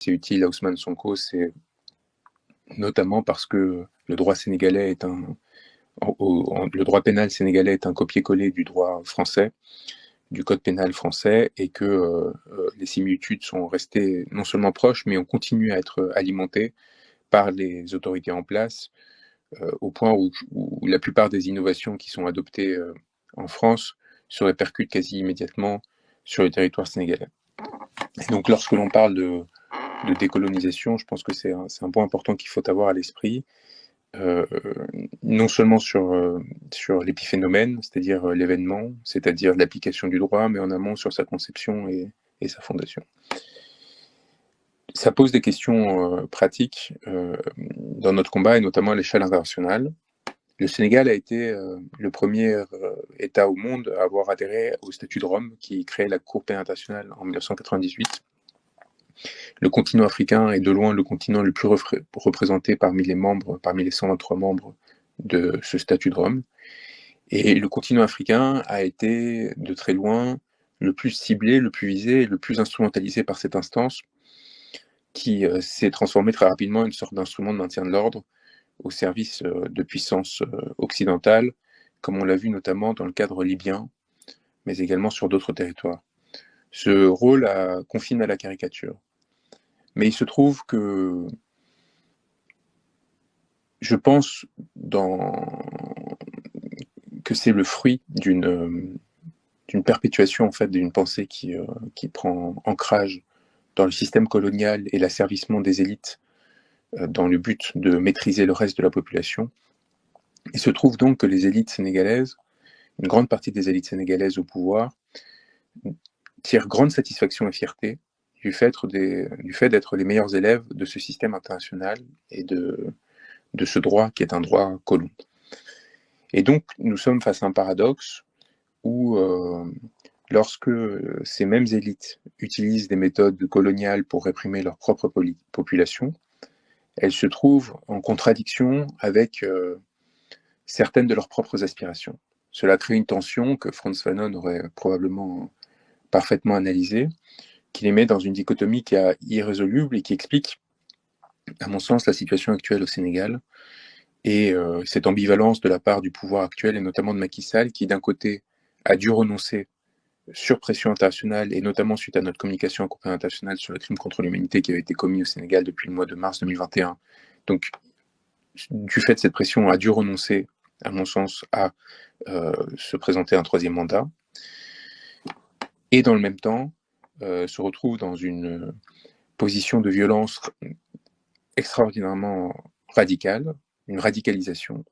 c'est utile à Ousmane Sonko, c'est notamment parce que le droit sénégalais est le droit pénal sénégalais est un copier-coller du droit français, du code pénal français, et que les similitudes sont restées non seulement proches, mais ont continué à être alimentées par les autorités en place, au point où la plupart des innovations qui sont adoptées en France se répercutent quasi immédiatement sur le territoire sénégalais. Et donc lorsque l'on parle de décolonisation, je pense que c'est un point important qu'il faut avoir à l'esprit, non seulement sur l'épiphénomène, c'est-à-dire l'événement, c'est-à-dire l'application du droit, mais en amont sur sa conception et sa fondation. Ça pose des questions pratiques dans notre combat, et notamment à l'échelle internationale. Le Sénégal a été le premier État au monde à avoir adhéré au statut de Rome, qui crée la Cour pénale internationale en 1998. Le continent africain est de loin le continent le plus représenté parmi les 123 membres de ce statut de Rome. Et le continent africain a été de très loin le plus ciblé, le plus visé, le plus instrumentalisé par cette instance, qui s'est transformée très rapidement en une sorte d'instrument de maintien de l'ordre au service de puissances occidentales, comme on l'a vu notamment dans le cadre libyen, mais également sur d'autres territoires. Ce rôle confine à la caricature. Mais il se trouve que je pense que c'est le fruit d'une perpétuation en fait d'une pensée qui prend ancrage dans le système colonial et l'asservissement des élites dans le but de maîtriser le reste de la population. Il se trouve donc que les élites sénégalaises, une grande partie des élites sénégalaises au pouvoir, tirent grande satisfaction et fierté du fait d'être les meilleurs élèves de ce système international et de ce droit qui est un droit colon. Et donc, nous sommes face à un paradoxe où, lorsque ces mêmes élites utilisent des méthodes coloniales pour réprimer leur propre population, elles se trouvent en contradiction avec certaines de leurs propres aspirations. Cela crée une tension que Frantz Fanon aurait probablement parfaitement analysée, qui les met dans une dichotomie qui est irrésoluble et qui explique, à mon sens, la situation actuelle au Sénégal et cette ambivalence de la part du pouvoir actuel, et notamment de Macky Sall, qui d'un côté a dû renoncer sur pression internationale, et notamment suite à notre communication en Cour internationale sur le crime contre l'humanité qui avait été commis au Sénégal depuis le mois de mars 2021. Donc, du fait de cette pression, a dû renoncer, à mon sens, à se présenter un troisième mandat. Et dans le même temps, se retrouve dans une position de violence extraordinairement radicale, une radicalisation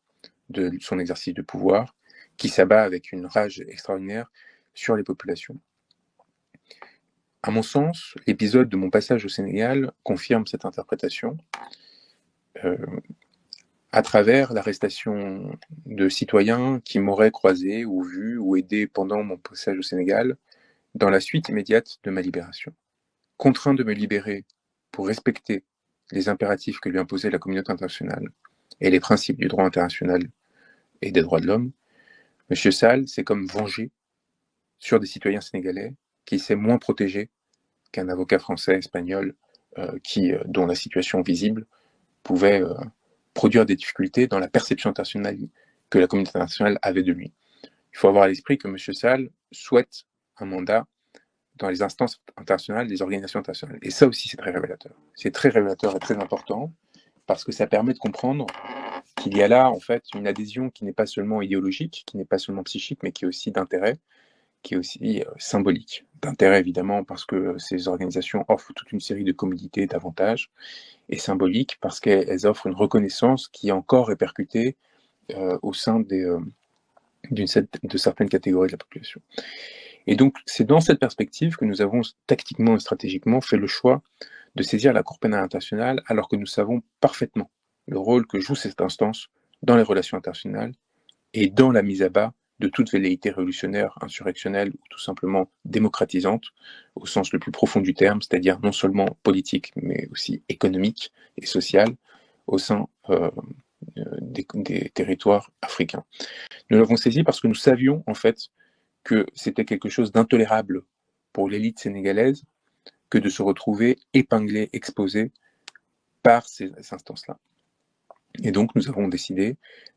de son exercice de pouvoir, qui s'abat avec une rage extraordinaire sur les populations. À mon sens, l'épisode de mon passage au Sénégal confirme cette interprétation à travers l'arrestation de citoyens qui m'auraient croisé ou vu ou aidé pendant mon passage au Sénégal dans la suite immédiate de ma libération. Contraint de me libérer pour respecter les impératifs que lui imposait la communauté internationale et les principes du droit international et des droits de l'homme, M. Sall s'est comme vengé sur des citoyens sénégalais qui s'est moins protégés qu'un avocat français, espagnol, dont la situation visible pouvait produire des difficultés dans la perception internationale que la communauté internationale avait de lui. Il faut avoir à l'esprit que M. Sall souhaite un mandat dans les instances internationales, les organisations internationales. Et ça aussi, c'est très révélateur. C'est très révélateur et très important parce que ça permet de comprendre qu'il y a là, en fait, une adhésion qui n'est pas seulement idéologique, qui n'est pas seulement psychique, mais qui est aussi d'intérêt, qui est aussi symbolique. D'intérêt, évidemment, parce que ces organisations offrent toute une série de commodités, d'avantages, et symbolique parce qu'elles offrent une reconnaissance qui est encore répercutée au sein de certaines catégories de la population. Et donc, c'est dans cette perspective que nous avons tactiquement et stratégiquement fait le choix de saisir la Cour pénale internationale, alors que nous savons parfaitement le rôle que joue cette instance dans les relations internationales et dans la mise à bas de toute velléité révolutionnaire, insurrectionnelle ou tout simplement démocratisante, au sens le plus profond du terme, c'est-à-dire non seulement politique, mais aussi économique et social, au sein des territoires africains. Nous l'avons saisi parce que nous savions en fait que c'était quelque chose d'intolérable pour l'élite sénégalaise que de se retrouver épinglé, exposé par ces instances-là. Et donc, nous avons décidé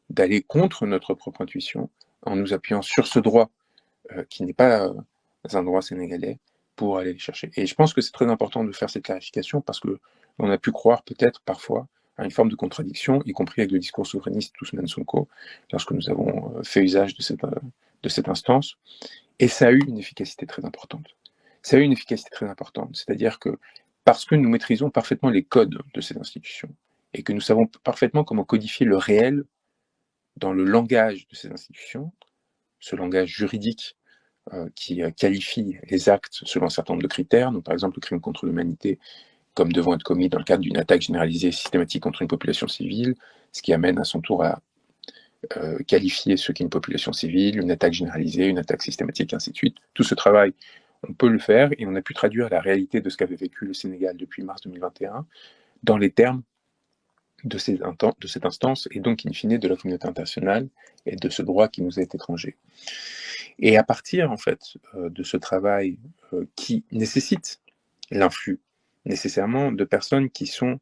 d'aller contre notre propre intuition en nous appuyant sur ce droit qui n'est pas un droit sénégalais pour aller les chercher. Et je pense que c'est très important de faire cette clarification parce que on a pu croire peut-être parfois à une forme de contradiction, y compris avec le discours souverainiste d'Ousmane Sonko, lorsque nous avons fait usage de cette instance. Et ça a eu une efficacité très importante. Ça a eu une efficacité très importante, c'est-à-dire que parce que nous maîtrisons parfaitement les codes de cette institution et que nous savons parfaitement comment codifier le réel dans le langage de ces institutions, ce langage juridique qui qualifie les actes selon un certain nombre de critères, donc par exemple le crime contre l'humanité comme devant être commis dans le cadre d'une attaque généralisée et systématique contre une population civile, ce qui amène à son tour à qualifier ce qu'est une population civile, une attaque généralisée, une attaque systématique, et ainsi de suite. Tout ce travail, on peut le faire et on a pu traduire la réalité de ce qu'avait vécu le Sénégal depuis mars 2021 dans les termes de cette instance et donc in fine de la communauté internationale et de ce droit qui nous est étranger. Et à partir en fait de ce travail qui nécessite l'influx nécessairement de personnes qui sont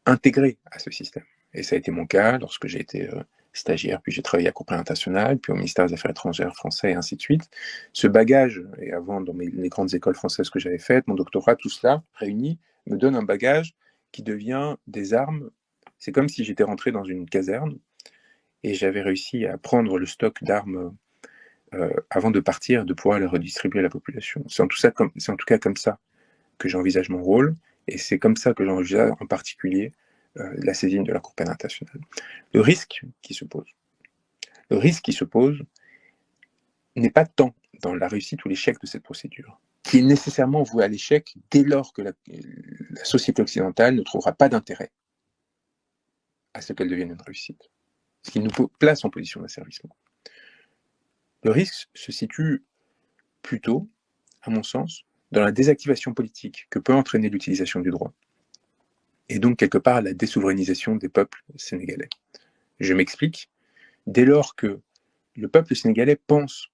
intégrées à ce système. Et ça a été mon cas lorsque j'ai été stagiaire, puis j'ai travaillé à Coupe internationale, puis au ministère des Affaires étrangères français, et ainsi de suite. Ce bagage, et avant dans les grandes écoles françaises que j'avais faites, mon doctorat, tout cela réuni me donne un bagage qui devient des armes. C'est comme si j'étais rentré dans une caserne et j'avais réussi à prendre le stock d'armes avant de partir, de pouvoir les redistribuer à la population. C'est en tout cas comme ça que j'envisage mon rôle, et c'est comme ça que j'envisage en particulier la saisine de la Cour pénale internationale. Le risque qui se pose n'est pas tant dans la réussite ou l'échec de cette procédure, qui est nécessairement vouée à l'échec dès lors que la société occidentale ne trouvera pas d'intérêt à ce qu'elle devienne une réussite, ce qui nous place en position d'asservissement. Le risque se situe plutôt, à mon sens, dans la désactivation politique que peut entraîner l'utilisation du droit, et donc quelque part la désouverainisation des peuples sénégalais. Je m'explique. Dès lors que le peuple sénégalais pense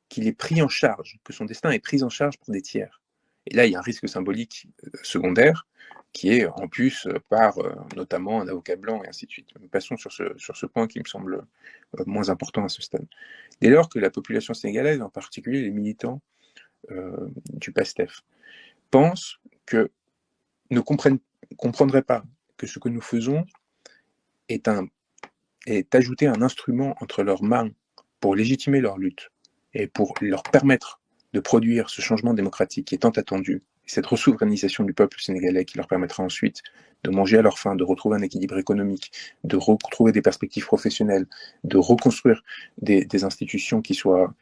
qu'il est pris en charge, que son destin est pris en charge par des tiers, et là il y a un risque symbolique secondaire qui est en plus par notamment un avocat blanc et ainsi de suite. Nous passons sur ce point qui me semble moins important à ce stade. Dès lors que la population sénégalaise, en particulier les militants du PASTEF, pensent que ne comprendraient pas que ce que nous faisons est ajouter un instrument entre leurs mains pour légitimer leur lutte et pour leur permettre de produire ce changement démocratique qui est tant attendu, cette resouverainisation du peuple sénégalais qui leur permettra ensuite de manger à leur faim, de retrouver un équilibre économique, de retrouver des perspectives professionnelles, de reconstruire des institutions qui soient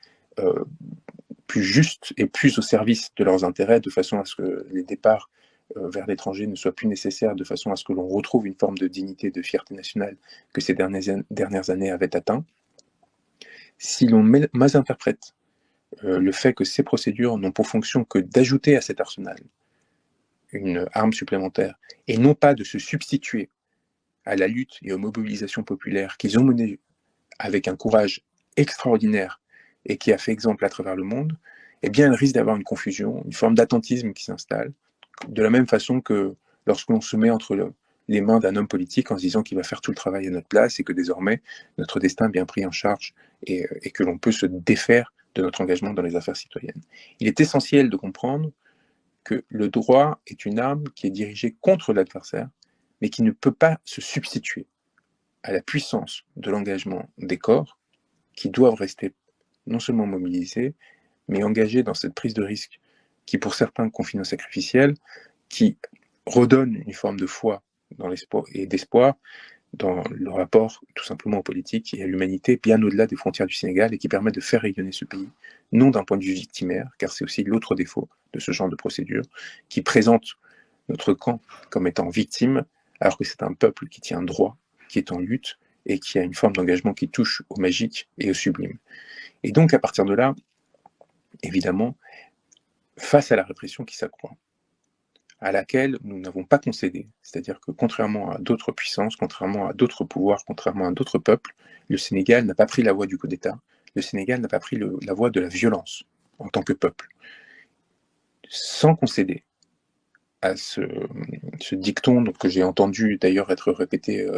plus justes et plus au service de leurs intérêts, de façon à ce que les départs vers l'étranger ne soient plus nécessaires, de façon à ce que l'on retrouve une forme de dignité, de fierté nationale que ces dernières années avaient atteint. Si l'on malinterprète le fait que ces procédures n'ont pour fonction que d'ajouter à cet arsenal une arme supplémentaire, et non pas de se substituer à la lutte et aux mobilisations populaires qu'ils ont menées avec un courage extraordinaire et qui a fait exemple à travers le monde, eh bien, elle risque d'avoir une confusion, une forme d'attentisme qui s'installe, de la même façon que lorsque l'on se met entre les mains d'un homme politique en se disant qu'il va faire tout le travail à notre place et que désormais notre destin est bien pris en charge et que l'on peut se défaire de notre engagement dans les affaires citoyennes. Il est essentiel de comprendre que le droit est une arme qui est dirigée contre l'adversaire, mais qui ne peut pas se substituer à la puissance de l'engagement des corps qui doivent rester non seulement mobilisés, mais engagés dans cette prise de risque qui, pour certains, confine au sacrificiel, qui redonne une forme de foi dans l'espoir et d'espoir dans le rapport tout simplement aux politiques et à l'humanité bien au-delà des frontières du Sénégal et qui permet de faire rayonner ce pays, non d'un point de vue victimaire, car c'est aussi l'autre défaut de ce genre de procédure, qui présente notre camp comme étant victime, alors que c'est un peuple qui tient droit, qui est en lutte et qui a une forme d'engagement qui touche au magique et au sublime. Et donc à partir de là, évidemment, face à la répression qui s'accroît, à laquelle nous n'avons pas concédé. C'est-à-dire que contrairement à d'autres puissances, contrairement à d'autres pouvoirs, contrairement à d'autres peuples, le Sénégal n'a pas pris la voie du coup d'État, le Sénégal n'a pas pris la voie de la violence en tant que peuple. sans concéder à ce dicton, donc, que j'ai entendu d'ailleurs être répété